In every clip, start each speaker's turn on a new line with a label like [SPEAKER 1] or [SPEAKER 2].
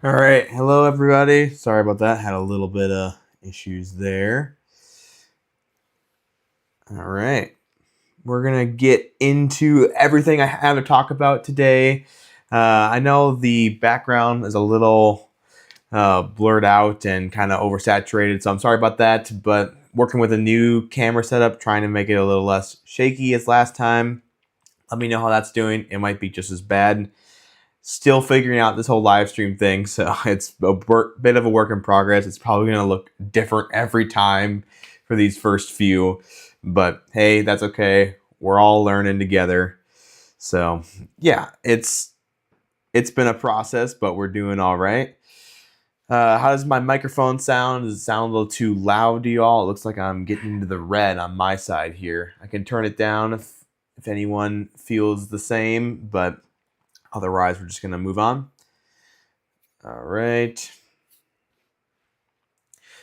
[SPEAKER 1] All right, hello everybody. Sorry about that. Had a little bit of issues there. All right, we're gonna get into everything I have to talk about today. I know the background is a little blurred out and kind of oversaturated, so I'm sorry about that. But working with a new camera setup, trying to make it a little less shaky as last time. Let me know how that's doing. It might be just as bad. Still figuring out this whole live stream thing, so it's a bit of a work in progress. It's probably going to look different every time for these first few, but hey, that's okay. We're all learning together. So yeah, it's been a process, but we're doing all right. How does my microphone sound? Does it sound a little too loud to you all? It looks like I'm getting into the red on my side here. I can turn it down if anyone feels the same, but otherwise we're just going to move on. All right.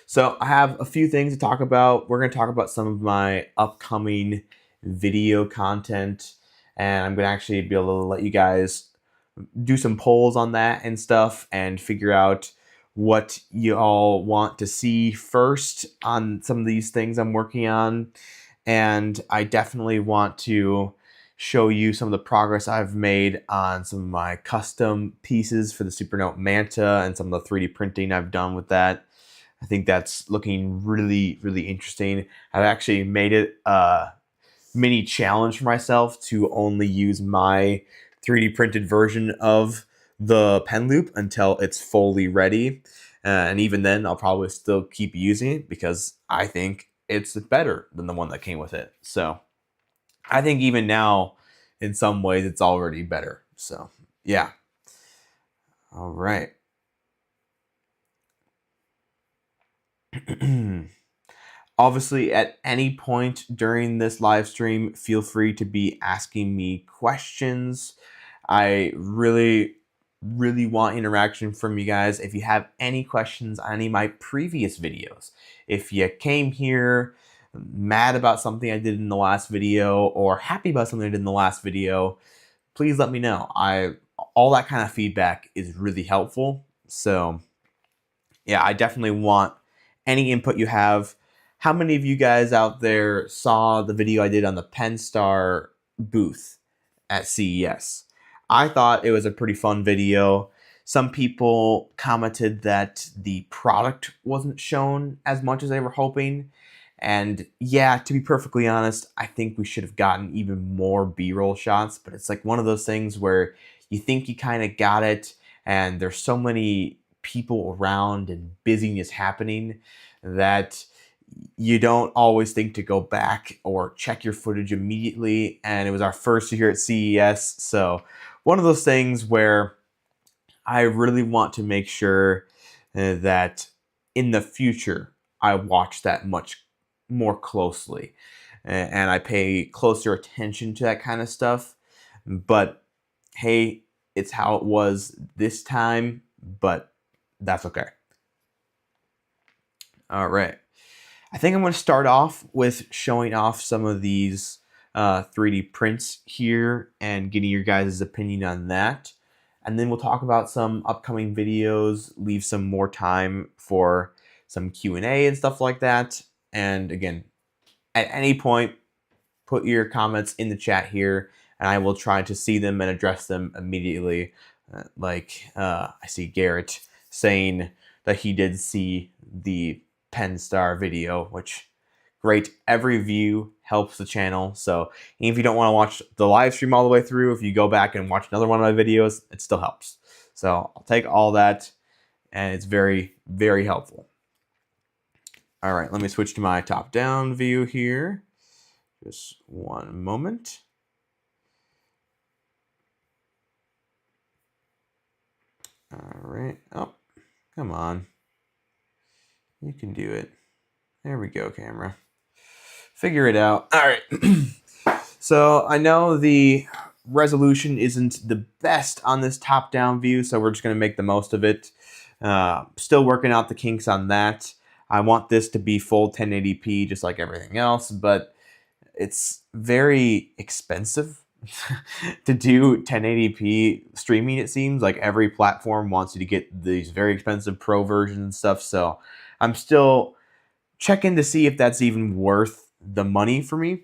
[SPEAKER 1] So I have a few things to talk about. We're going to talk about some of my upcoming video content, and I'm going to actually be able to let you guys do some polls on that and stuff and figure out what you all want to see first on some of these things I'm working on. And I definitely want to show you some of the progress I've made on some of my custom pieces for the Supernote Manta and some of the 3D printing I've done with that. I think that's looking really, really interesting. I've actually made it a mini challenge for myself to only use my 3D printed version of the pen loop until it's fully ready. And even then, I'll probably still keep using it because I think it's better than the one that came with it. So I think even now, in some ways, it's already better. So yeah. All right. Obviously, at any point during this live stream, feel free to be asking me questions. I really, really want interaction from you guys. If you have any questions on any of my previous videos, if you came here mad about something I did in the last video or happy about something I did in the last video, please let me know. All that kind of feedback is really helpful. So yeah, I definitely want any input you have. How many of you guys out there saw the video I did on the Penstar booth at CES? I thought it was a pretty fun video. Some people commented that the product wasn't shown as much as they were hoping. And yeah, to be perfectly honest, I think we should have gotten even more B-roll shots, but it's like one of those things where you think you kind of got it, and there's so many people around and busyness happening that you don't always think to go back or check your footage immediately. And it was our first year at CES, so one of those things where I really want to make sure that in the future I watch that much more closely and I pay closer attention to that kind of stuff. But hey, it's how it was this time, but that's okay. All right. I think I'm going to start off with showing off some of these 3D prints here and getting your guys' opinion on that. And then we'll talk about some upcoming videos, leave some more time for some Q&A and stuff like that. And again, at any point, put your comments in the chat here, and I will try to see them and address them immediately. I see Garrett saying that he did see the Penstar video, which great. Every view helps the channel. So even if you don't want to watch the live stream all the way through, if you go back and watch another one of my videos, it still helps. So I'll take all that, and it's very, very helpful. All right, let me switch to my top-down view here. Just one moment. All right. Oh, come on. You can do it. There we go, camera. Figure it out. All right. So I know the resolution isn't the best on this top-down view, so we're just going to make the most of it. Still working out the kinks on that. I want this to be full 1080p just like everything else, but it's very expensive to do 1080p streaming. It seems like every platform wants you to get these very expensive pro versions and stuff. So I'm still checking to see if that's even worth the money for me.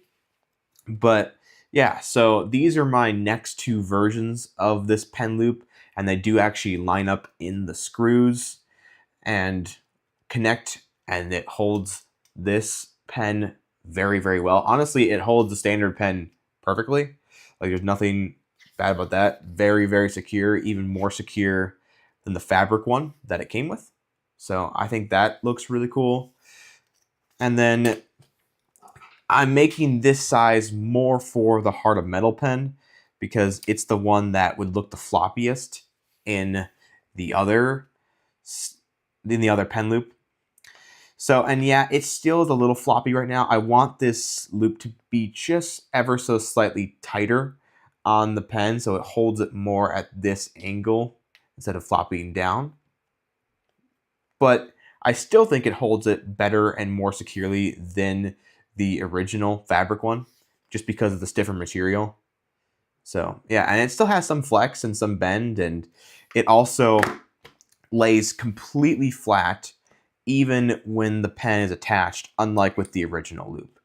[SPEAKER 1] But yeah, so these are my next two versions of this pen loop, and they do actually line up in the screws and connect, and it holds this pen very, very well. Honestly, it holds the standard pen perfectly. Like, there's nothing bad about that. Very, very secure, even more secure than the fabric one that it came with. So I think that looks really cool. And then I'm making this size more for the Heart of Metal pen because it's the one that would look the floppiest in the other pen loop. So, and yeah, it still is a little floppy right now. I want this loop to be just ever so slightly tighter on the pen so it holds it more at this angle instead of flopping down. But I still think it holds it better and more securely than the original fabric one, just because of the stiffer material. So yeah, and it still has some flex and some bend, and it also lays completely flat even when the pen is attached, unlike with the original loop.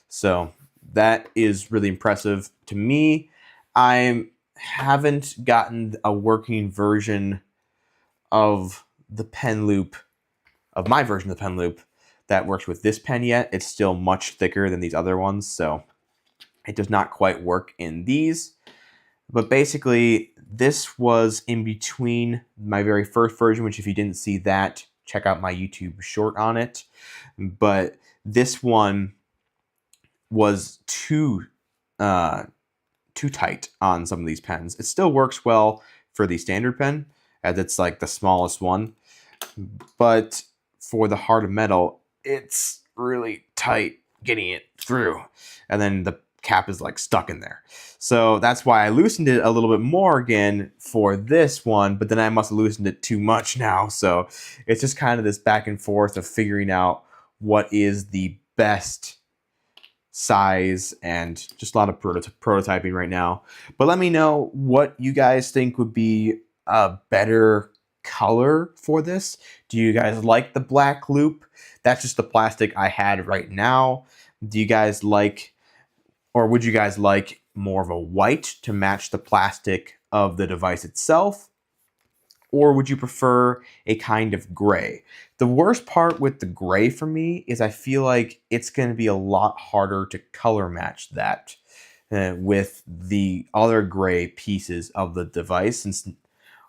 [SPEAKER 1] So that is really impressive to me. I haven't gotten a working version of the pen loop, of my version of the pen loop, that works with this pen yet. It's still much thicker than these other ones, so it does not quite work in these. But basically, this was in between my very first version, which if you didn't see that, check out my YouTube short on it. But this one was too tight on some of these pens. It still works well for the standard pen, as it's like the smallest one. But for the Heart of Metal, it's really tight getting it through. And then the cap is like stuck in there. So that's why I loosened it a little bit more again for this one, but then I must have loosened it too much now. So it's just kind of this back and forth of figuring out what is the best size, and just a lot of prototyping right now. But let me know what you guys think would be a better color for this. Do you guys like the black loop? That's just the plastic I had right now. Do you guys like, or would you guys like more of a white to match the plastic of the device itself? Or would you prefer a kind of gray? The worst part with the gray for me is I feel like it's going to be a lot harder to color match that with the other gray pieces of the device, since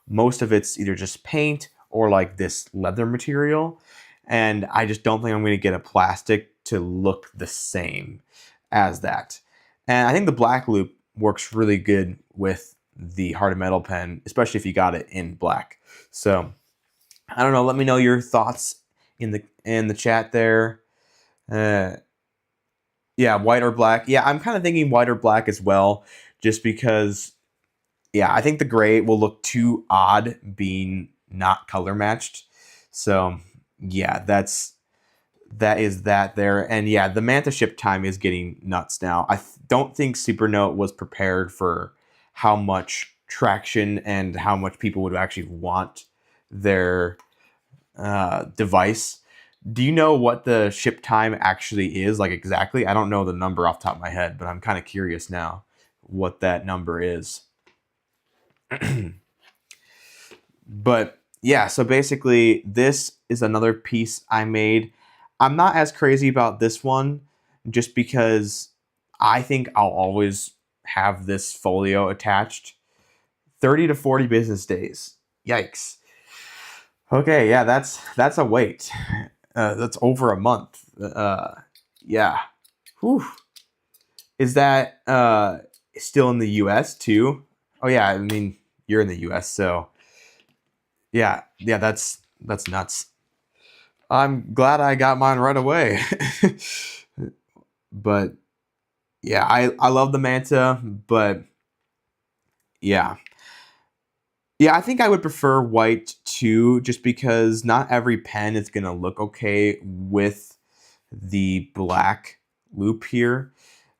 [SPEAKER 1] most of it's either just paint or like this leather material. And I just don't think I'm going to get a plastic to look the same as that. And I think the black loop works really good with the Heart of Metal pen, especially if you got it in black. So I don't know. Let me know your thoughts in the chat there. Yeah, white or black. Yeah, I'm kind of thinking white or black as well, just because. Yeah, I think the gray will look too odd being not color matched. So yeah, that is that there. And yeah, the Manta ship time is getting nuts now. I don't think Supernote was prepared for how much traction and how much people would actually want their device. Do you know what the ship time actually is, like exactly? I don't know the number off the top of my head, but I'm kind of curious now what that number is. But yeah, so basically this is another piece I made. I'm not as crazy about this one just because I think I'll always have this folio attached. 30 to 40 business days. Yikes. Okay, yeah, that's a wait. That's over a month. Yeah. Whew. Is that still in the US too? Oh yeah, I mean, you're in the US, so yeah, that's nuts. I'm glad I got mine right away. But yeah, I love the Manta, but yeah. Yeah, I think I would prefer white too, just because not every pen is gonna look okay with the black loop here.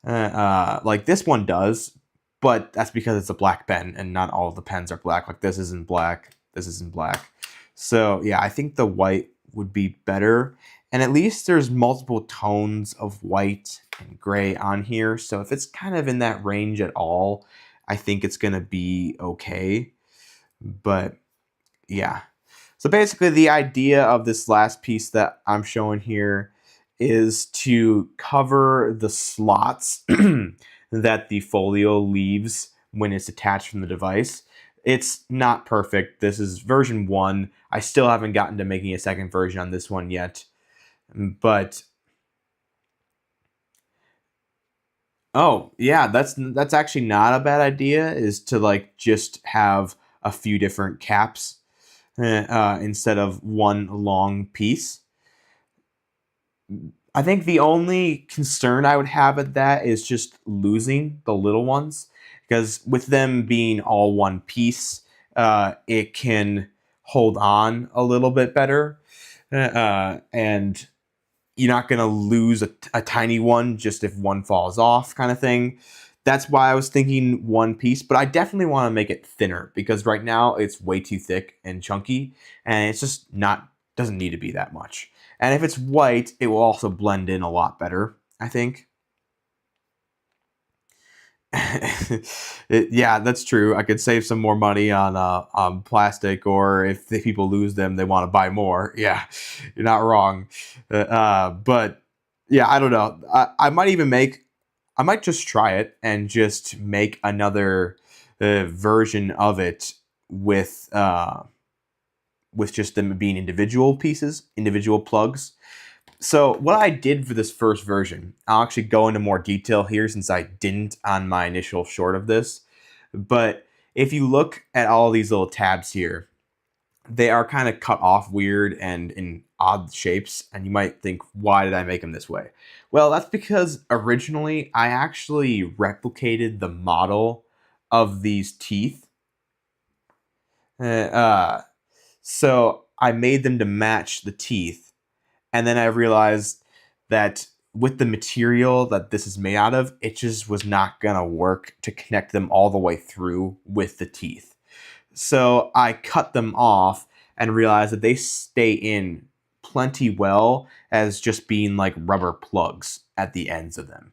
[SPEAKER 1] Like this one does, but that's because it's a black pen and not all of the pens are black. Like this isn't black, this isn't black. So yeah, I think the white would be better. And at least there's multiple tones of white and gray on here. So if it's kind of in that range at all, I think it's gonna be okay. But yeah. So basically the idea of this last piece that I'm showing here is to cover the slots that the folio leaves when it's attached from the device. It's not perfect. This is version 1. I still haven't gotten to making a second version on this one yet. But oh, yeah, that's actually not a bad idea, is to like just have a few different caps instead of one long piece. I think the only concern I would have at that is just losing the little ones, because with them being all one piece, it can hold on a little bit better, and you're not going to lose a tiny one just if one falls off, kind of thing. That's why I was thinking one piece, but I definitely want to make it thinner, because right now it's way too thick and chunky, and it's just doesn't need to be that much. And if it's white, it will also blend in a lot better, I think. Yeah, that's true. I could save some more money on plastic, or if the people lose them, they want to buy more. Yeah, you're not wrong. But yeah, I don't know. I might just try it and just make another version of it with just them being individual pieces, individual plugs. So what I did for this first version, I'll actually go into more detail here since I didn't on my initial short of this. But if you look at all these little tabs here, they are kind of cut off weird and in odd shapes. And you might think, why did I make them this way? Well, that's because originally I actually replicated the model of these teeth. So I made them to match the teeth. And then I realized that with the material that this is made out of, it just was not going to work to connect them all the way through with the teeth. So I cut them off and realized that they stay in plenty well as just being like rubber plugs at the ends of them.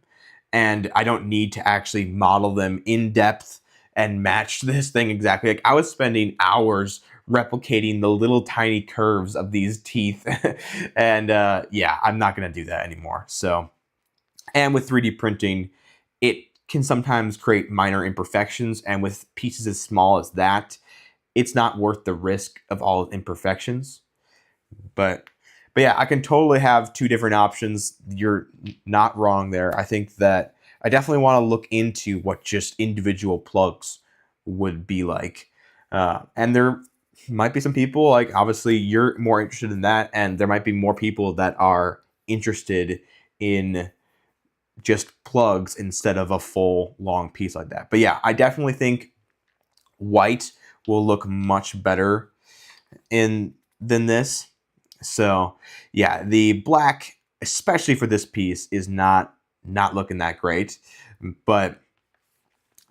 [SPEAKER 1] And I don't need to actually model them in depth and match this thing exactly. Like I was spending hours replicating the little tiny curves of these teeth. And yeah, I'm not going to do that anymore. So, and with 3D printing, it can sometimes create minor imperfections. And with pieces as small as that, it's not worth the risk of all imperfections. But yeah, I can totally have two different options. You're not wrong there. I think that I definitely want to look into what just individual plugs would be like. And there might be some people, like obviously you're more interested in that, and there might be more people that are interested in just plugs instead of a full long piece like that. But yeah, I definitely think white will look much better than this. So yeah, the black, especially for this piece, is not looking that great. But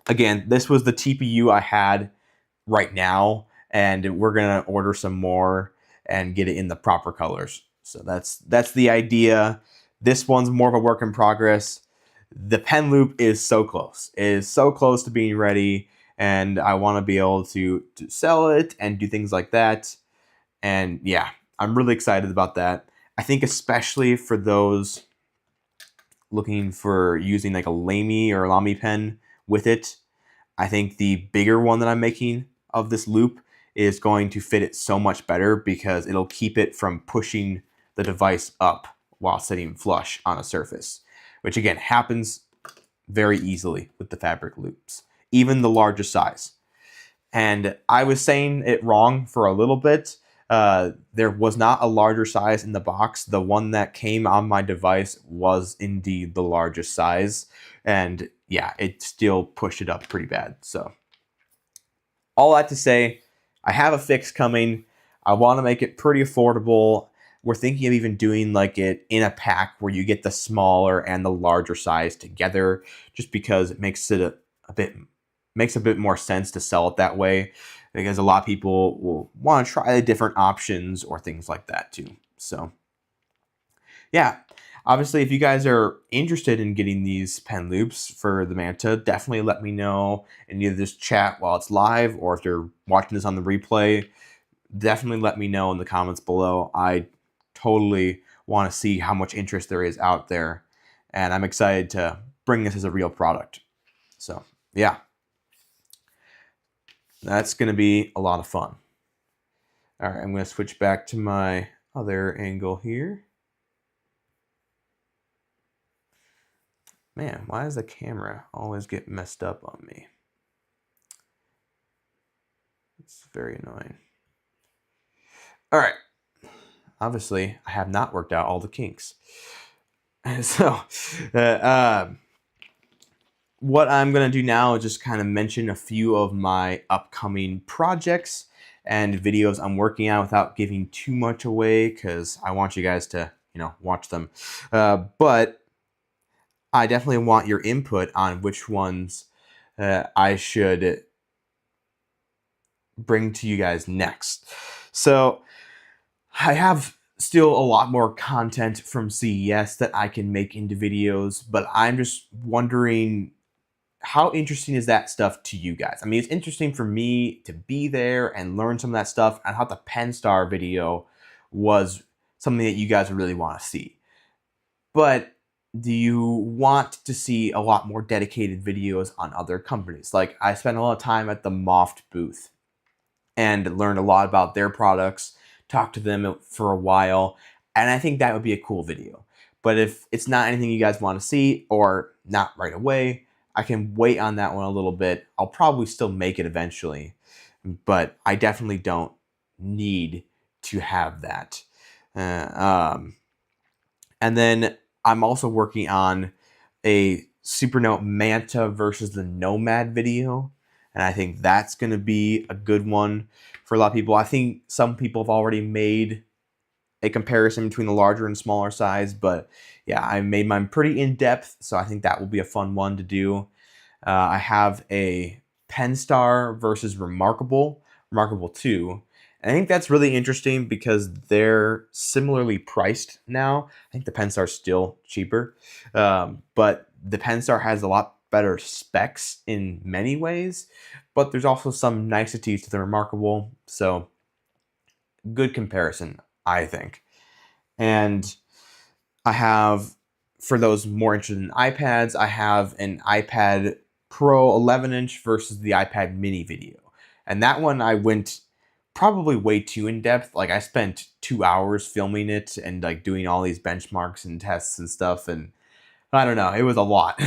[SPEAKER 1] again, this was the TPU I had right now, and we're gonna order some more and get it in the proper colors. So that's the idea. This one's more of a work in progress. The pen loop is so close. It is so close to being ready, and I want to be able to sell it and do things like that. And yeah, I'm really excited about that. I think especially for those looking for using like a Lamy or a Lamy pen with it, I think the bigger one that I'm making of this loop is going to fit it so much better, because it'll keep it from pushing the device up while sitting flush on a surface, which again happens very easily with the fabric loops, even the largest size. And I was saying it wrong for a little bit. There was not a larger size in the box. The one that came on my device was indeed the largest size. And yeah, it still pushed it up pretty bad. So all that to say, I have a fix coming. I want to make it pretty affordable. We're thinking of even doing like it in a pack where you get the smaller and the larger size together, just because it makes it a bit makes a bit more sense to sell it that way, because a lot of people will want to try the different options or things like that too. So yeah, obviously if you guys are interested in getting these pen loops for the Manta, definitely let me know in either this chat while it's live, or if you're watching this on the replay, definitely let me know in the comments below. I totally want to see how much interest there is out there, and I'm excited to bring this as a real product. So yeah, that's going to be a lot of fun. All right, I'm going to switch back to my other angle here. Man, why does the camera always get messed up on me? It's very annoying. All right. Obviously, I have not worked out all the kinks. So, what I'm going to do now is just kind of mention a few of my upcoming projects and videos I'm working on without giving too much away, because I want you guys to, watch them. But I definitely want your input on which ones I should bring to you guys next. So I have still a lot more content from CES that I can make into videos, but I'm just wondering, how interesting is that stuff to you guys? I mean, it's interesting for me to be there and learn some of that stuff, and how the Penstar video was something that you guys really want to see. But do you want to see a lot more dedicated videos on other companies? Like, I spent a lot of time at the Moft booth and learned a lot about their products, talked to them for a while, and I think that would be a cool video. But if it's not anything you guys want to see, or not right away, I can wait on that one a little bit. I'll probably still make it eventually, but I definitely don't need to have that. And then I'm also working on a Supernote Manta versus the Nomad video, and I think that's going to be a good one for a lot of people. I think some people have already made a comparison between the larger and smaller size, but yeah, I made mine pretty in-depth, so I think that will be a fun one to do. I have a Penstar versus Remarkable 2. And I think that's really interesting because they're similarly priced now. I think the Penstar is still cheaper, but the Penstar has a lot better specs in many ways, but there's also some niceties to the Remarkable, so good comparison, I think. And I have, for those more interested in iPads, I have an iPad Pro 11-inch versus the iPad Mini video. And that one I went probably way too in depth. Like, I spent 2 hours filming it and like doing all these benchmarks and tests and stuff, and I don't know, it was a lot.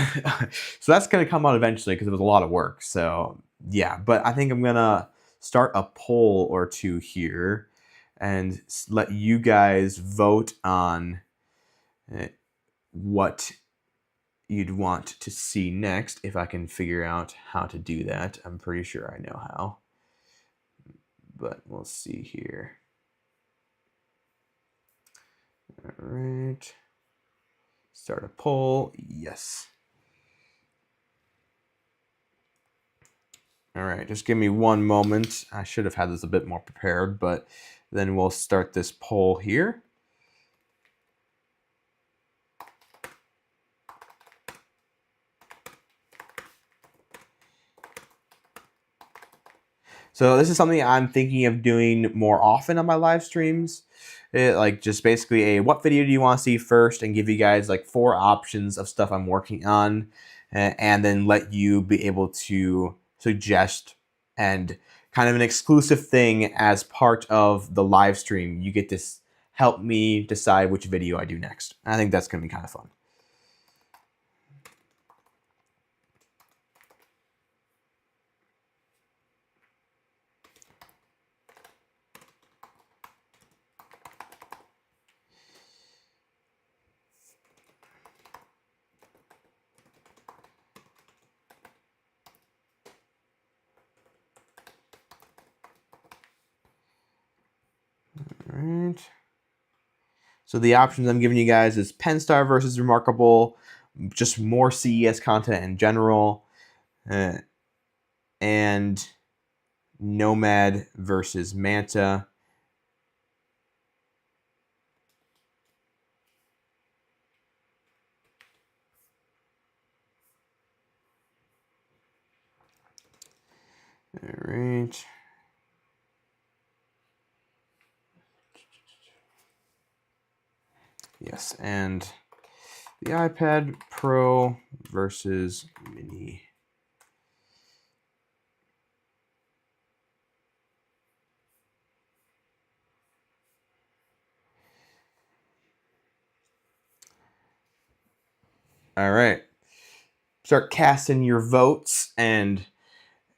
[SPEAKER 1] So that's going to come out eventually because it was a lot of work. So yeah, but I think I'm going to start a poll or two here and let you guys vote on what you'd want to see next, if I can figure out how to do that. I'm pretty sure I know how, but we'll see here. All right, start a poll. Yes. All right, just give me one moment. I should have had this a bit more prepared, but then we'll start this poll here. So this is something I'm thinking of doing more often on my live streams. Like, just basically what video do you want to see first, and give you guys like 4 options of stuff I'm working on, and then let you be able to suggest, and kind of an exclusive thing as part of the live stream. You get to help me decide which video I do next. I think that's going to be kind of fun. All right. So the options I'm giving you guys is Penstar versus Remarkable, just more CES content in general, and Nomad versus Manta. All right. Yes, and the iPad Pro versus Mini. All right. Start casting your votes, and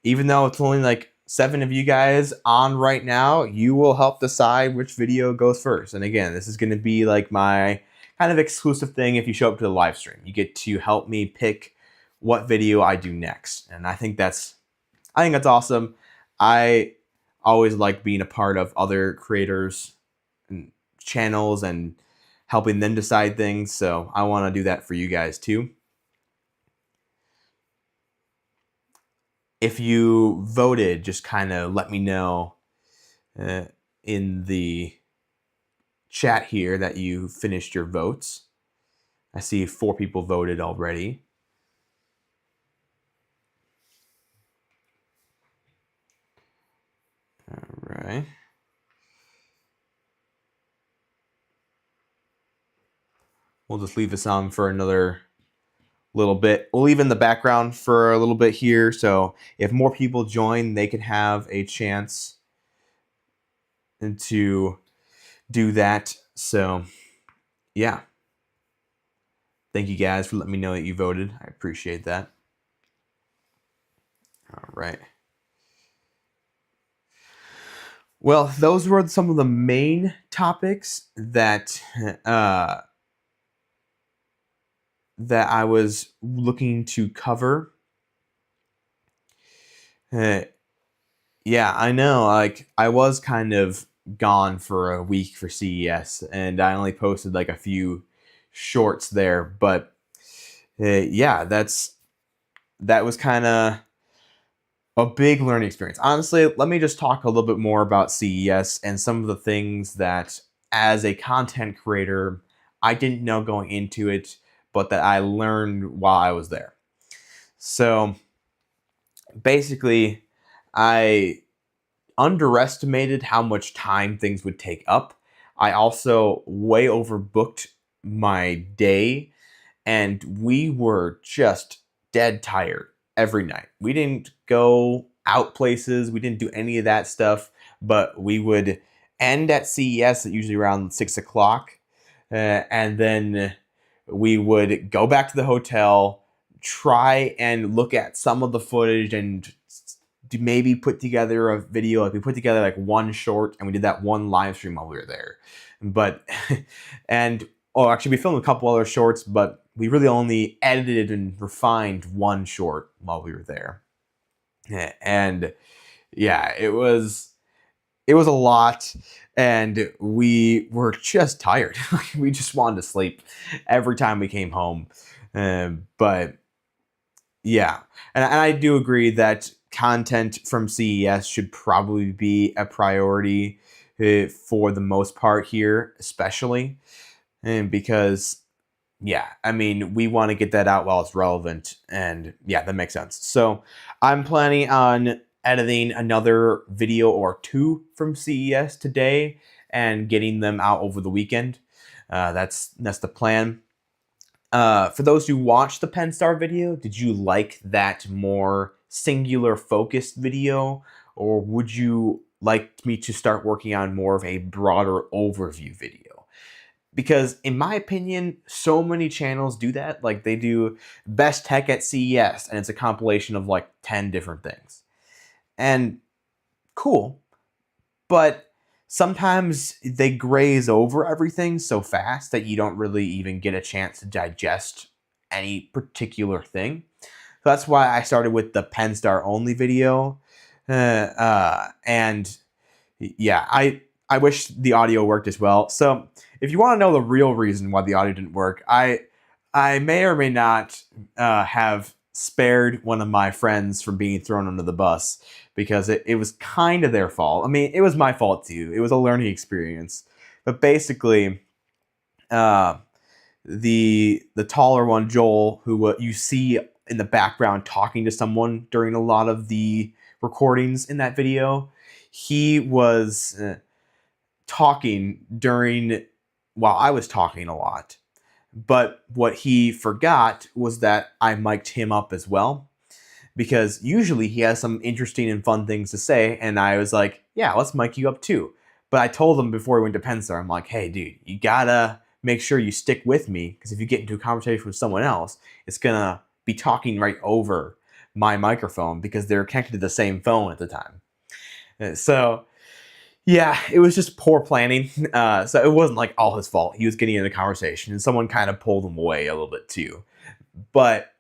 [SPEAKER 1] even though it's only like 7 of you guys on right now, you will help decide which video goes first. And again, this is going to be like my kind of exclusive thing. If you show up to the live stream, you get to help me pick what video I do next. And I think that's awesome. I always like being a part of other creators and channels and helping them decide things. So I want to do that for you guys too. If you voted, just kind of let me know in the chat here that you finished your votes. I see 4 people voted already. All right. We'll just leave this on for another little bit. We'll leave in the background for a little bit here. So if more people join, they can have a chance to do that. So yeah. Thank you guys for letting me know that you voted. I appreciate that. All right. Well, those were some of the main topics that that I was looking to cover. Yeah, I know. Like, I was kind of gone for a week for CES, and I only posted like a few shorts there. But yeah, that was kind of a big learning experience. Honestly, let me just talk a little bit more about CES and some of the things that, as a content creator, I didn't know going into it, but that I learned while I was there. So basically, I underestimated how much time things would take up. I also way overbooked my day, and we were just dead tired every night. We didn't go out places, we didn't do any of that stuff, but we would end at CES at usually around 6 o'clock, and then we would go back to the hotel, try and look at some of the footage and maybe put together a video. Like, we put together like one short, and we did that one live stream while we were there. But and actually we filmed a couple other shorts, but we really only edited and refined one short while we were there. And yeah, it was a lot, and we were just tired. We just wanted to sleep every time we came home. But yeah, and I do agree that content from CES should probably be a priority for the most part here, especially, and because yeah, I mean, we want to get that out while it's relevant, and yeah, that makes sense. So I'm planning on editing another video or 2 from CES today and getting them out over the weekend. That's the plan. For those who watched the Penstar video, did you like that more singular focused video, or would you like me to start working on more of a broader overview video? Because in my opinion, so many channels do that. Like, they do best tech at CES, and it's a compilation of like 10 different things. And cool, but sometimes they graze over everything so fast that you don't really even get a chance to digest any particular thing. So that's why I started with the Penstar only video. And yeah, I wish the audio worked as well. So if you want to know the real reason why the audio didn't work, I may or may not have spared one of my friends from being thrown under the bus because it was kind of their fault. I mean, it was my fault too. It was a learning experience. But basically, uh, the taller one, Joel, who you see in the background talking to someone during a lot of the recordings in that video, he was talking while I was talking a lot. But what he forgot was that I mic'd him up as well, because usually he has some interesting and fun things to say, and I was like, yeah, let's mic you up too. But I told him before we went to Penstar, I'm like, hey, dude, you gotta make sure you stick with me, because if you get into a conversation with someone else, it's gonna be talking right over my microphone because they're connected to the same phone at the time. So yeah, it was just poor planning. So it wasn't like all his fault. He was getting in the conversation, and someone kind of pulled him away a little bit too. But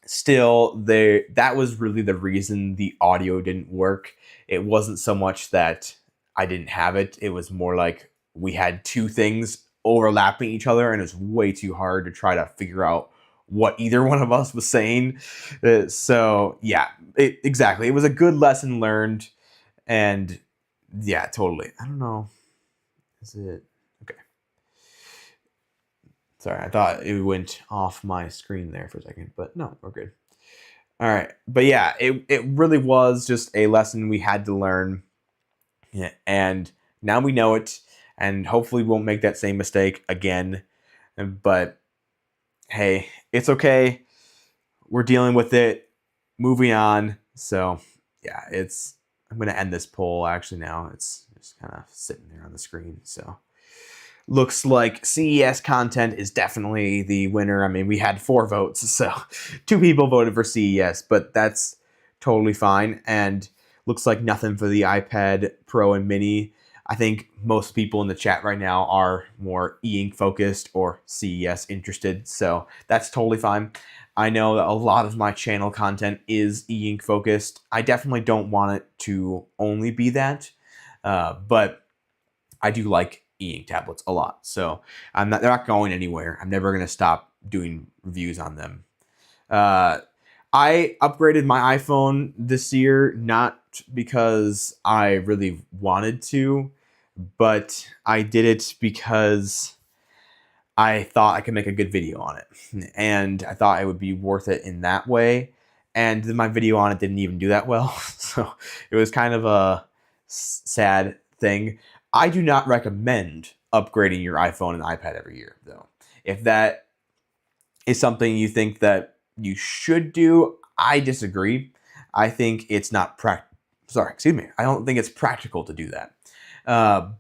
[SPEAKER 1] still, that was really the reason the audio didn't work. It wasn't so much that I didn't have it. It was more like we had two things overlapping each other, and it was way too hard to try to figure out what either one of us was saying. So yeah, exactly. It was a good lesson learned, and yeah, totally. I don't know. Is it okay? Sorry, I thought it went off my screen there for a second, but no, we're good. All right, but yeah, it really was just a lesson we had to learn, yeah, and now we know it, and hopefully we won't make that same mistake again. But hey, it's okay. We're dealing with it. Moving on. So yeah, I'm gonna end this poll actually now. It's just kind of sitting there on the screen. So looks like CES content is definitely the winner. I mean, we had 4 votes, so 2 people voted for CES, but that's totally fine. And looks like nothing for the iPad Pro and Mini. I think most people in the chat right now are more e-ink focused or CES interested, so that's totally fine. I know that a lot of my channel content is e-ink focused. I definitely don't want it to only be that, but I do like e-ink tablets a lot. So they're not going anywhere. I'm never going to stop doing reviews on them. I upgraded my iPhone this year, not because I really wanted to, but I did it because I thought I could make a good video on it. And I thought it would be worth it in that way. And my video on it didn't even do that well. So it was kind of a sad thing. I do not recommend upgrading your iPhone and iPad every year, though. If that is something you think that you should do, I disagree. I think it's not I don't think it's practical to do that.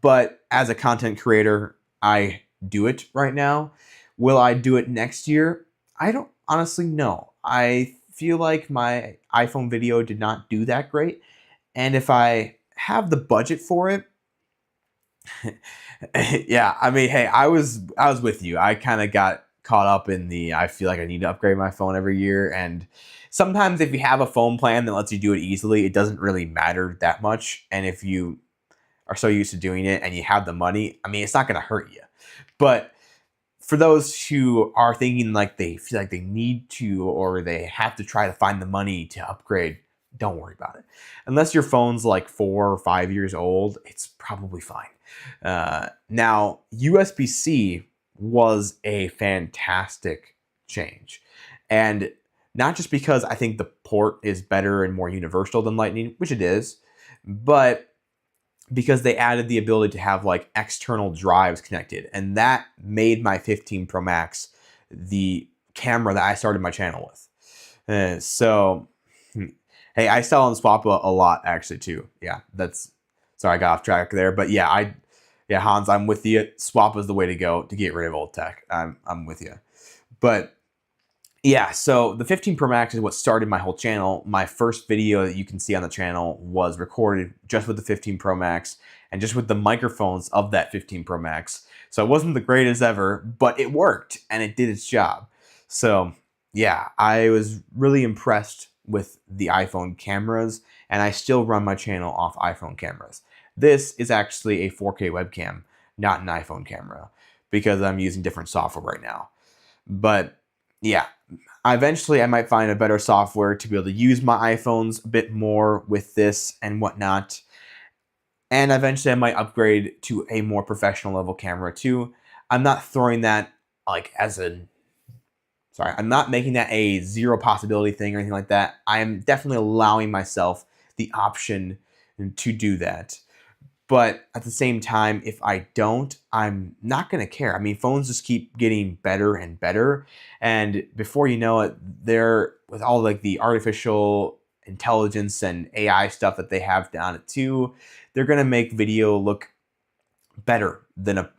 [SPEAKER 1] But as a content creator, I do it right now. Will I do it next year? I don't honestly know. I feel like my iPhone video did not do that great. And if I have the budget for it, yeah, I mean, hey, I was with you. I kind of got caught up in I feel like I need to upgrade my phone every year. And sometimes if you have a phone plan that lets you do it easily, it doesn't really matter that much. And if you are so used to doing it and you have the money, I mean, it's not going to hurt you. But for those who are thinking like they feel like they need to or they have to try to find the money to upgrade, don't worry about it. Unless your phone's like 4 or 5 years old, it's probably fine. Now, USB-C was a fantastic change. And not just because I think the port is better and more universal than Lightning, which it is, but because they added the ability to have like external drives connected. And that made my 15 Pro Max the camera that I started my channel with. Hey, I sell on Swap a lot actually too. Yeah, sorry, I got off track there. But yeah, Hans, I'm with you. Swap is the way to go to get rid of old tech. I'm with you. But yeah, so the 15 Pro Max is what started my whole channel. My first video that you can see on the channel was recorded just with the 15 Pro Max and just with the microphones of that 15 Pro Max. So it wasn't the greatest ever, but it worked and it did its job. So yeah, I was really impressed with the iPhone cameras, and I still run my channel off iPhone cameras. This is actually a 4K webcam, not an iPhone camera, because I'm using different software right now. But yeah, Eventually I might find a better software to be able to use my iPhones a bit more with this and whatnot. And eventually I might upgrade to a more professional level camera too. I'm not throwing that like as a sorry, I'm not making that a zero possibility thing or anything like that. I am definitely allowing myself the option to do that. But at the same time, if I don't, I'm not going to care. I mean, phones just keep getting better and better. And before you know it, they're with all like the artificial intelligence and AI stuff that they have down it too, they're going to make video look better than a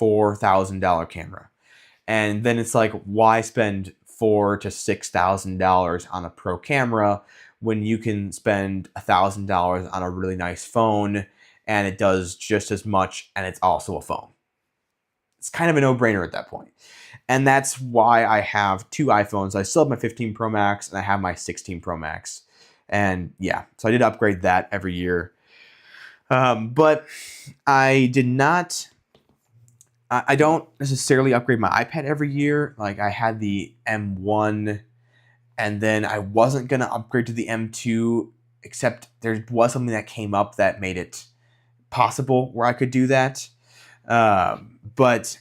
[SPEAKER 1] $4,000 camera. And then it's like, why spend $4,000 to $6,000 on a pro camera when you can spend $1,000 on a really nice phone and it does just as much and it's also a phone? It's kind of a no-brainer at that point. And that's why I have two iPhones. I still have my 15 Pro Max and I have my 16 Pro Max. And yeah, so I did upgrade that every year. But I did not I don't necessarily upgrade my iPad every year. Like I had the M1 and then I wasn't going to upgrade to the M2, except there was something that came up that made it possible where I could do that. But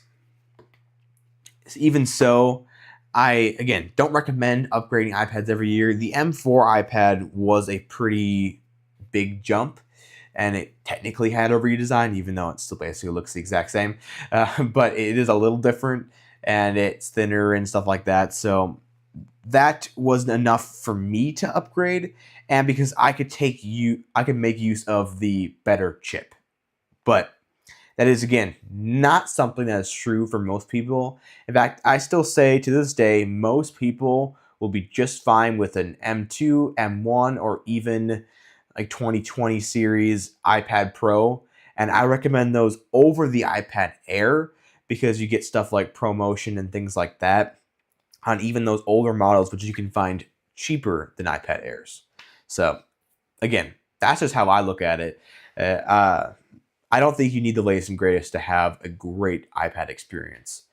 [SPEAKER 1] even so, I, again, don't recommend upgrading iPads every year. The M4 iPad was a pretty big jump, and it technically had a redesign, even though it still basically looks the exact same. But it is a little different, and it's thinner and stuff like that. So that wasn't enough for me to upgrade, and because I could make use of the better chip. But that is, again, not something that is true for most people. In fact, I still say to this day, most people will be just fine with an M2, M1, or even like 2020 series iPad Pro. And I recommend those over the iPad Air because you get stuff like ProMotion and things like that on even those older models, which you can find cheaper than iPad Airs. So again, that's just how I look at it. I don't think you need the latest and greatest to have a great iPad experience.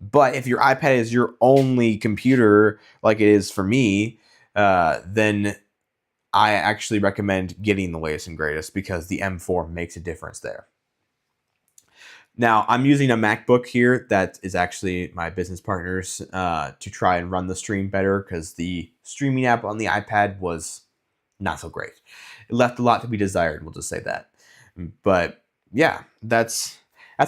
[SPEAKER 1] But if your iPad is your only computer, like it is for me, then I actually recommend getting the latest and greatest because the M4 makes a difference there. Now, I'm using a MacBook here that is actually my business partner's to try and run the stream better because the streaming app on the iPad was not so great. It left a lot to be desired, we'll just say that. But yeah, that's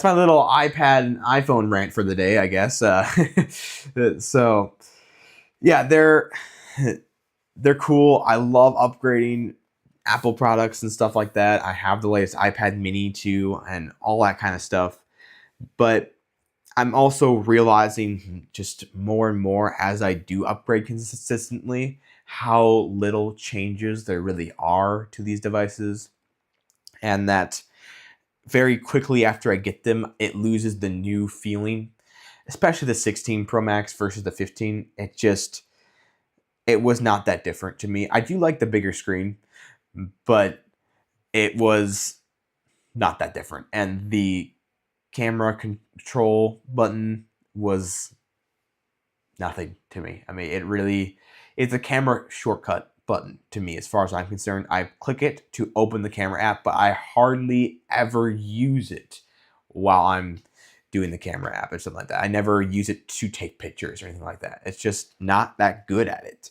[SPEAKER 1] my little iPad and iPhone rant for the day, I guess. So yeah, they're cool. I love upgrading Apple products and stuff like that. I have the latest iPad mini too and all that kind of stuff. But I'm also realizing just more and more as I do upgrade consistently how little changes there really are to these devices, and that very quickly after I get them, it loses the new feeling, especially the 16 Pro Max versus the 15. It was not that different to me. I do like the bigger screen, but it was not that different. And the camera control button was nothing to me. I mean, it's a camera shortcut button to me as far as I'm concerned. I click it to open the camera app, but I hardly ever use it while I'm doing the camera app or something like that. I never use it to take pictures or anything like that. It's just not that good at it.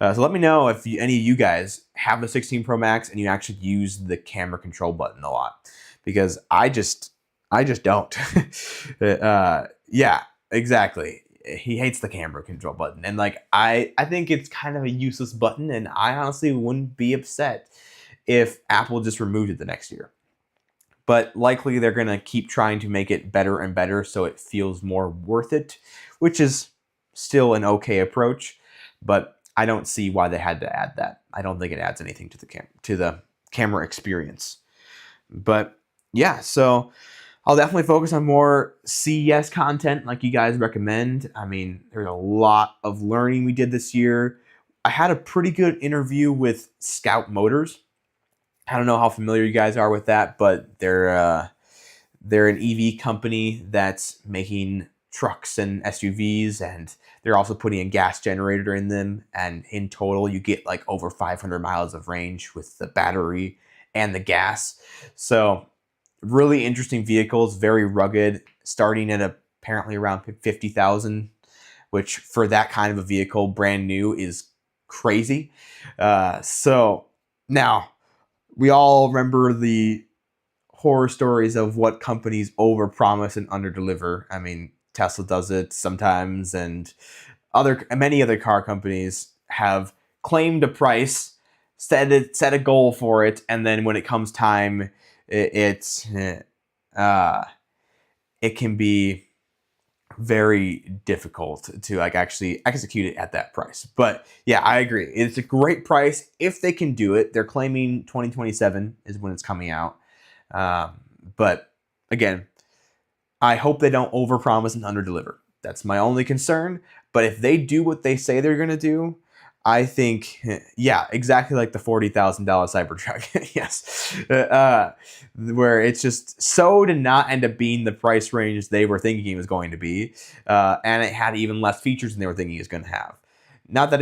[SPEAKER 1] So let me know if any of you guys have the 16 Pro Max and you actually use the camera control button a lot, because I just don't. Yeah, exactly. He hates the camera control button, and like I think it's kind of a useless button, and I honestly wouldn't be upset if Apple just removed it the next year. But likely they're gonna keep trying to make it better and better so it feels more worth it, which is still an okay approach, but I don't see why they had to add that. I don't think it adds anything to the camera experience. But yeah, so I'll definitely focus on more CES content like you guys recommend. I mean, there's a lot of learning we did this year. I had a pretty good interview with Scout Motors. I don't know how familiar you guys are with that, but they're an EV company that's making trucks and SUVs, and they're also putting a gas generator in them. And in total, you get like over 500 miles of range with the battery and the gas. So really interesting vehicles, very rugged, starting at apparently around 50,000, which for that kind of a vehicle, brand new, is crazy. So now we all remember the horror stories of what companies overpromise and underdeliver. I mean, Tesla does it sometimes, and many other car companies have claimed a price, set a goal for it, and then when it comes time, uh, it can be very difficult to like actually execute it at that price. But yeah, I agree. It's a great price if they can do it. They're claiming 2027 is when it's coming out. But again, I hope they don't overpromise and underdeliver. That's my only concern. But if they do what they say they're going to do, I think, yeah, exactly like the $40,000 Cybertruck. Yes. Where it's just so to not end up being the price range they were thinking it was going to be. And it had even less features than they were thinking it was going to have. Not that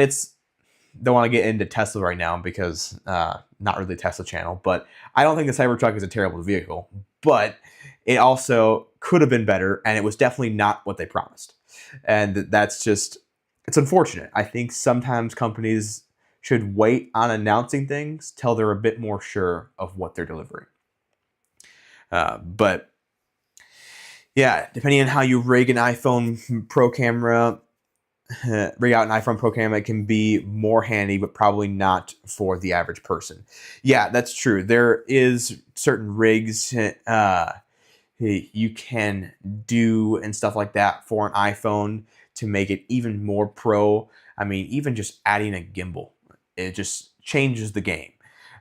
[SPEAKER 1] don't want to get into Tesla right now because not really a Tesla channel, but I don't think the Cybertruck is a terrible vehicle, but it also could have been better, and it was definitely not what they promised. And that's just, it's unfortunate. I think sometimes companies should wait on announcing things till they're a bit more sure of what they're delivering. But yeah, depending on how you rig an iPhone Pro camera, rig out an iPhone Pro camera, it can be more handy, but probably not for the average person. Yeah, that's true. There is certain rigs you can do and stuff like that for an iPhone to make it even more pro. I mean, even just adding a gimbal, it just changes the game.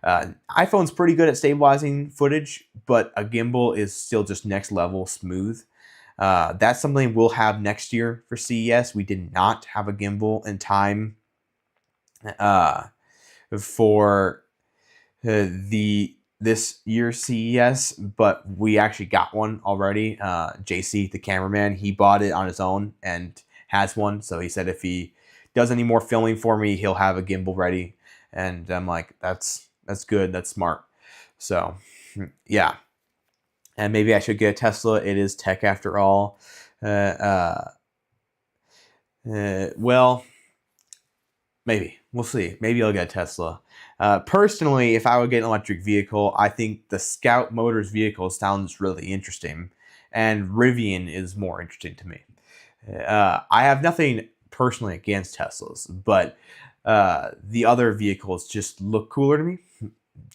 [SPEAKER 1] iPhone's pretty good at stabilizing footage, but a gimbal is still just next level smooth. That's something we'll have next year for CES. We did not have a gimbal in time for this year's CES, but we actually got one already. JC, the cameraman, he bought it on his own and has one. So he said if he does any more filming for me, he'll have a gimbal ready. And I'm like, that's good. That's smart. So yeah. And maybe I should get a Tesla. It is tech after all. Well, maybe. We'll see. Maybe I'll get a Tesla. Personally, if I would get an electric vehicle, I think the Scout Motors vehicle sounds really interesting. And Rivian is more interesting to me. I have nothing personally against Teslas, but the other vehicles just look cooler to me.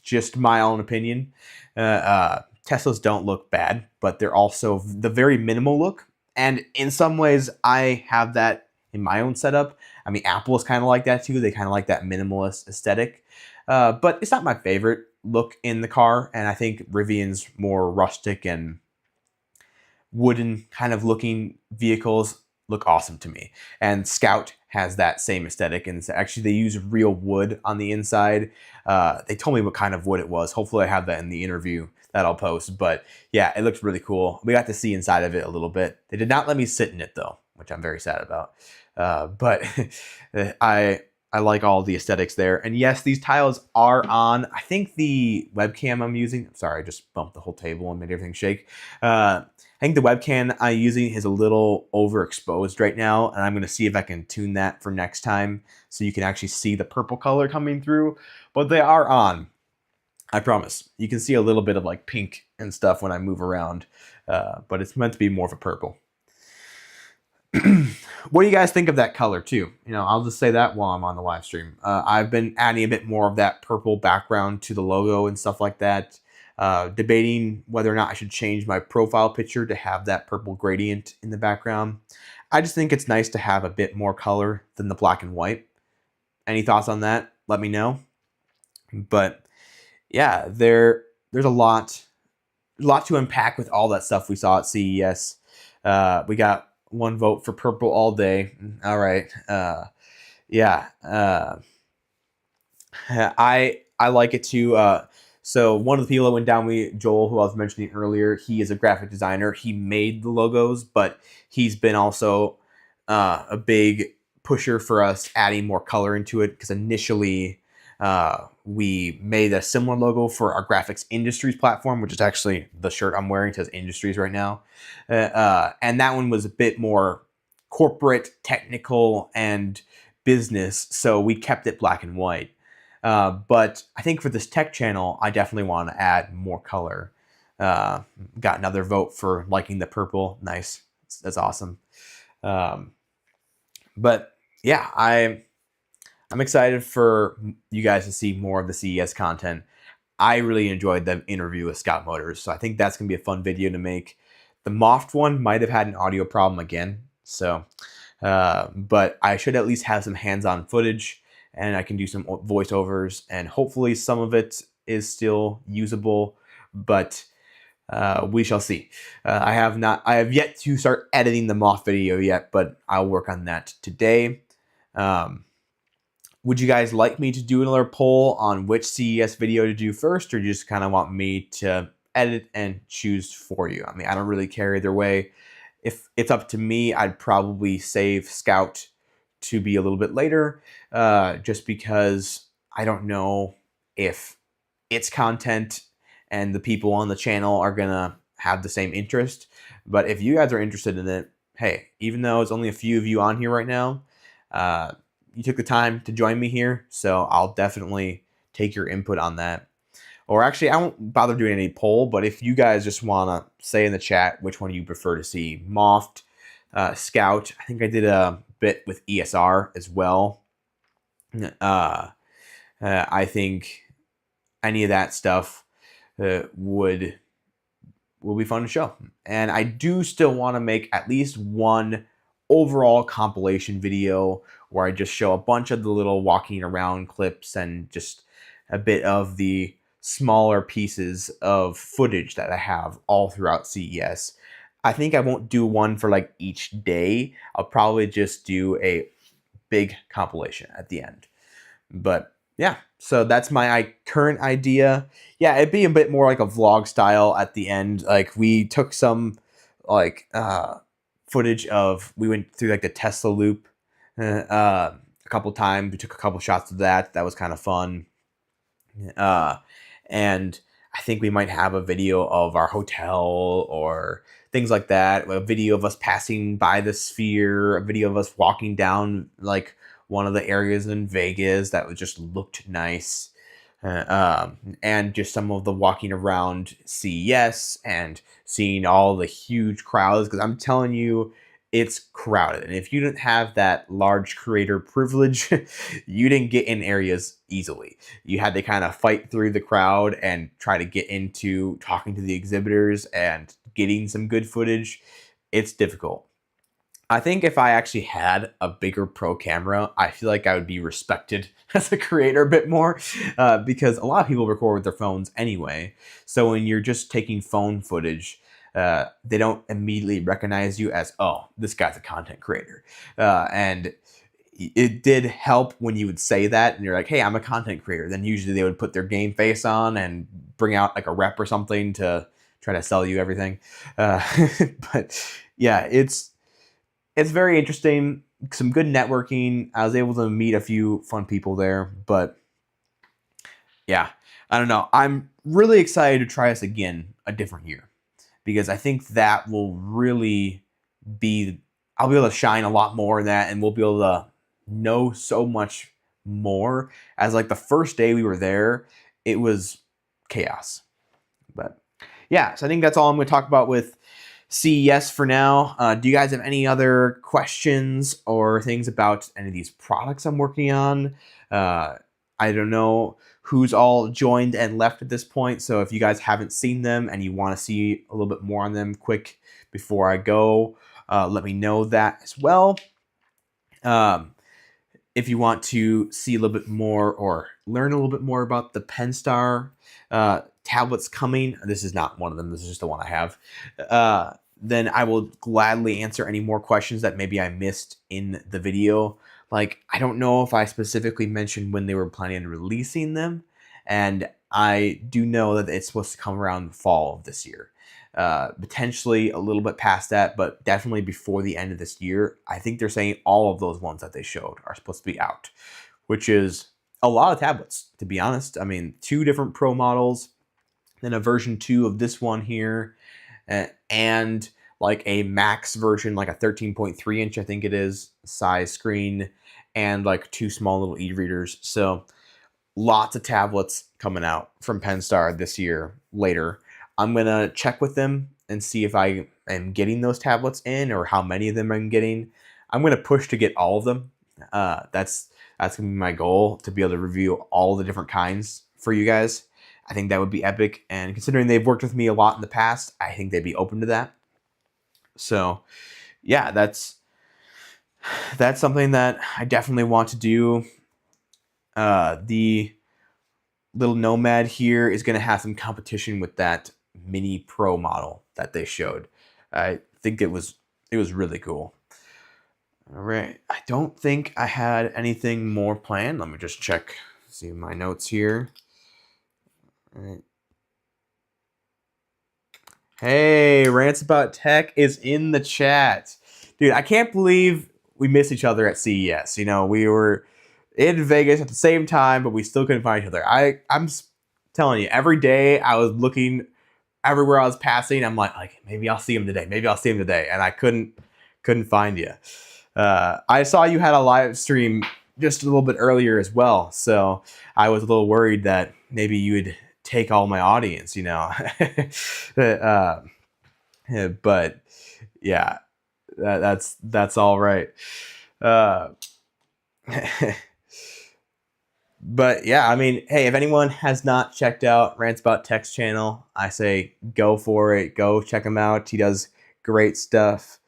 [SPEAKER 1] Just my own opinion. Teslas don't look bad, but they're also the very minimal look. And in some ways, I have that in my own setup. I mean, Apple is kind of like that too. They kind of like that minimalist aesthetic. But it's not my favorite look in the car. And I think Rivian's more rustic and wooden kind of looking vehicles look awesome to me. And Scout has that same aesthetic, and actually they use real wood on the inside. They told me what kind of wood it was. Hopefully I have that in the interview that I'll post. But yeah, it looks really cool. We got to see inside of it a little bit. They did not let me sit in it though, which I'm very sad about. But I like all the aesthetics there. And yes, these tiles are on. I think the webcam I'm using, I'm sorry, I just bumped the whole table and made everything shake. I think the webcam I'm using is a little overexposed right now, and I'm going to see if I can tune that for next time so you can actually see the purple color coming through. But they are on. I promise. You can see a little bit of like pink and stuff when I move around, but it's meant to be more of a purple. What do you guys think of that color too? You know, I'll just say that while I'm on the live stream. I've been adding a bit more of that purple background to the logo and stuff like that. Debating whether or not I should change my profile picture to have that purple gradient in the background. I just think it's nice to have a bit more color than the black and white. Any thoughts on that? Let me know. But yeah, there's a lot to unpack with all that stuff we saw at CES. We got one vote for purple all day. All right. Yeah. I like it too. So one of the people that went down with Joel, who I was mentioning earlier, he is a graphic designer. He made the logos, but he's been also a big pusher for us adding more color into it, because initially we made a similar logo for our Graf-X platform, which is actually the shirt I'm wearing. It says Industries right now. And that one was a bit more corporate, technical, and business, so we kept it black and white. But I think for this tech channel, I definitely want to add more color. Got another vote for liking the purple. Nice. That's awesome. But yeah, I'm excited for you guys to see more of the CES content. I really enjoyed the interview with Scout Motors, so I think that's going to be a fun video to make. The Moft one might have had an audio problem again, so but I should at least have some hands-on footage, and I can do some voiceovers, and hopefully some of it is still usable, but we shall see. I have yet to start editing the Moth video yet, but I'll work on that today. Would you guys like me to do another poll on which CES video to do first, or you just kind of want me to edit and choose for you? I mean, I don't really care either way. If it's up to me, I'd probably save Scout to be a little bit later, just because I don't know if its content and the people on the channel are gonna have the same interest. But if you guys are interested in it, hey, even though it's only a few of you on here right now, you took the time to join me here, so I'll definitely take your input on that. Or actually, I won't bother doing any poll, but if you guys just want to say in the chat which one you prefer to see, Moft, Scout. I think I did a bit with ESR as well. I think any of that stuff would be fun to show. And I do still want to make at least one overall compilation video where I just show a bunch of the little walking around clips and just a bit of the smaller pieces of footage that I have all throughout CES. I think I won't do one for like each day. I'll probably just do a big compilation at the end. But yeah, so that's my current idea. Yeah, it'd be a bit more like a vlog style at the end. Like we took some like footage of, we went through like the Tesla loop a couple times. We took a couple shots of that. That was kind of fun. And I think we might have a video of our hotel or things like that. A video of us passing by the sphere, a video of us walking down like one of the areas in Vegas that just looked nice. And just some of the walking around CES and seeing all the huge crowds, because I'm telling you, it's crowded. And if you didn't have that large creator privilege, you didn't get in areas easily. You had to kind of fight through the crowd and try to get into talking to the exhibitors and getting some good footage. It's difficult. I think if I actually had a bigger pro camera, I feel like I would be respected as a creator a bit more, because a lot of people record with their phones anyway. So when you're just taking phone footage, they don't immediately recognize you as, oh, this guy's a content creator. And it did help when you would say that and you're like, hey, I'm a content creator. Then usually they would put their game face on and bring out like a rep or something to try to sell you everything. But yeah, it's very interesting. Some good networking. I was able to meet a few fun people there, but yeah, I don't know. I'm really excited to try this again a different year, because I think that will really be, I'll be able to shine a lot more in that, and we'll be able to know so much more. As like the first day we were there, it was chaos. But yeah, so I think that's all I'm going to talk about with CES for now. Do you guys have any other questions or things about any of these products I'm working on? I don't know who's all joined and left at this point, so if you guys haven't seen them and you want to see a little bit more on them quick before I go, let me know that as well. If you want to see a little bit more or learn a little bit more about the Penstar tablets coming, this is not one of them, this is just the one I have, then I will gladly answer any more questions that maybe I missed in the video. Like, I don't know if I specifically mentioned when they were planning on releasing them, and I do know that it's supposed to come around fall of this year. Potentially a little bit past that, but definitely before the end of this year. I think they're saying all of those ones that they showed are supposed to be out, which is a lot of tablets, to be honest. I mean, 2 different Pro models, then a version 2 of this one here, and like a max version, like a 13.3 inch, I think it is, size screen, and like 2 small little e-readers. So lots of tablets coming out from Penstar this year later. I'm going to check with them and see if I am getting those tablets in or how many of them I'm getting. I'm going to push to get all of them. That's going to be my goal, to be able to review all the different kinds for you guys. I think that would be epic. And considering they've worked with me a lot in the past, I think they'd be open to that. So yeah, that's something that I definitely want to do. The little Nomad here is going to have some competition with that Mini Pro model that they showed. I think it was really cool. All right, I don't think I had anything more planned. Let me just check, see my notes here. All right. Hey, Rants About Tech is in the chat. Dude, I can't believe we missed each other at CES. You know, we were in Vegas at the same time, but we still couldn't find each other. I'm telling you, every day I was looking everywhere I was passing. I'm like, maybe I'll see him today. Maybe I'll see him today. And I couldn't find you. I saw you had a live stream just a little bit earlier as well. So I was a little worried that maybe you would take all my audience, you know. But yeah, that's all right. But yeah, I mean, hey, if anyone has not checked out Rants About Tech's channel, I say go for it. Go check him out. He does great stuff.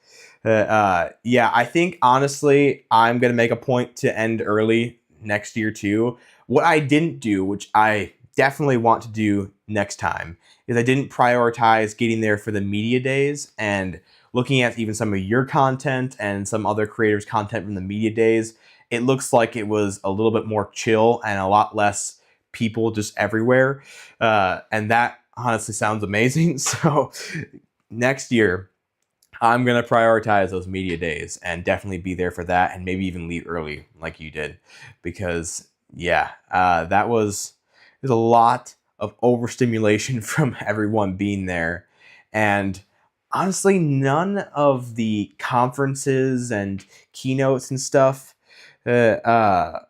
[SPEAKER 1] Yeah, I think honestly, I'm going to make a point to end early next year too. What I didn't do, which I definitely want to do next time, is I didn't prioritize getting there for the media days and looking at even some of your content and some other creators' content from the media days. It looks like it was a little bit more chill and a lot less people just everywhere. And that honestly sounds amazing. So next year, I'm going to prioritize those media days and definitely be there for that, and maybe even leave early like you did. Because, yeah, there's a lot of overstimulation from everyone being there. And honestly, none of the conferences and keynotes and stuff will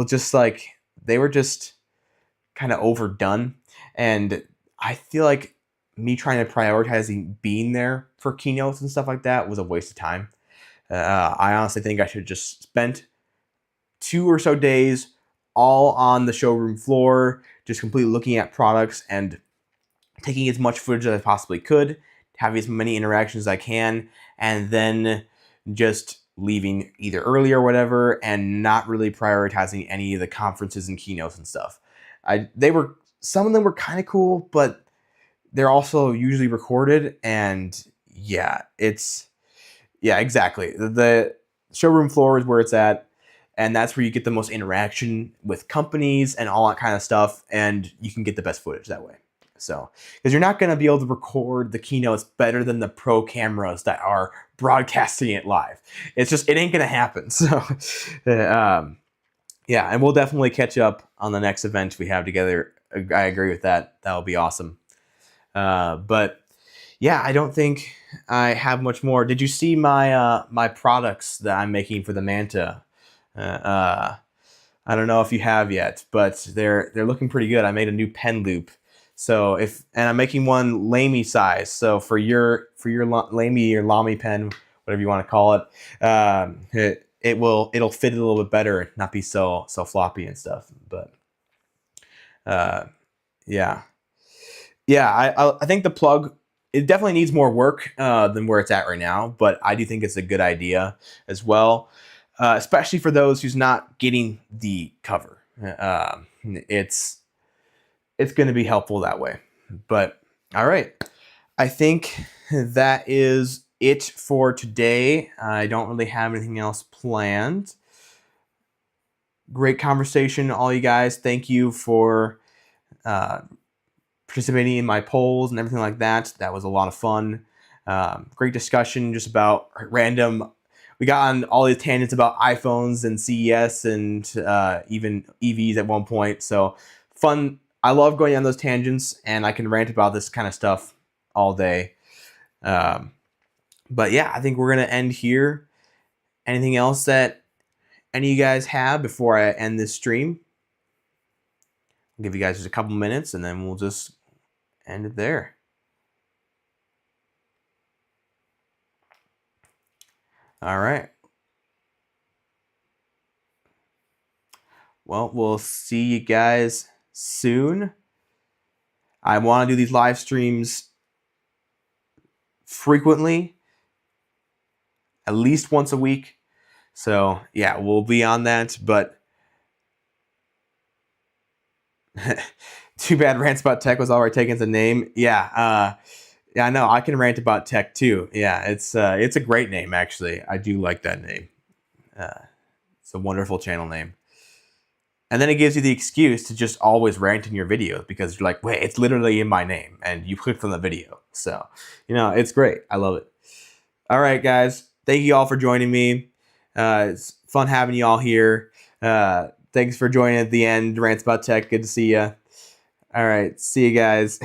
[SPEAKER 1] just like, they were just kind of overdone. And I feel like me trying to prioritize being there for keynotes and stuff like that was a waste of time. I honestly think I should have just spent 2 or so days all on the showroom floor, just completely looking at products and taking as much footage as I possibly could, having as many interactions as I can, and then just leaving either early or whatever, and not really prioritizing any of the conferences and keynotes and stuff. Some of them were kind of cool, but they're also usually recorded, and yeah, exactly. The showroom floor is where it's at, and that's where you get the most interaction with companies and all that kind of stuff, and you can get the best footage that way. So, because you're not going to be able to record the keynotes better than the pro cameras that are broadcasting it live. It ain't going to happen. So, yeah, and we'll definitely catch up on the next event we have together. I agree with that. That'll be awesome. But yeah, I don't think I have much more. Did you see my my products that I'm making for the Manta? I don't know if you have yet, but they're looking pretty good. I made a new pen loop. So and I'm making one Lamy size. So for your Lamy or Lamy pen, whatever you want to call it, it'll fit a little bit better, not be so floppy and stuff. But yeah. I think the plug, it definitely needs more work than where it's at right now, but I do think it's a good idea as well, especially for those who's not getting the cover. It's going to be helpful that way. But all right, I think that is it for today. I don't really have anything else planned. Great conversation, all you guys. Thank you for participating in my polls and everything like that. That was a lot of fun. Great discussion just about random. We got on all these tangents about iPhones and CES and even EVs at one point. So fun. I love going on those tangents, and I can rant about this kind of stuff all day. But yeah, I think we're going to end here. Anything else that any of you guys have before I end this stream? I'll give you guys just a couple minutes, and then we'll just end it there. All right. Well, we'll see you guys soon. I want to do these live streams frequently, at least once a week. So yeah, we'll be on that. But too bad Rants About Tech was already taken as a name. Yeah, I know. I can rant about tech too. Yeah, it's a great name actually. I do like that name. It's a wonderful channel name. And then it gives you the excuse to just always rant in your videos because you're like, wait, it's literally in my name, and you clicked on the video. So, it's great. I love it. All right, guys. Thank you all for joining me. It's fun having you all here. Thanks for joining at the end. Rants About Tech. Good to see you. All right. See you guys.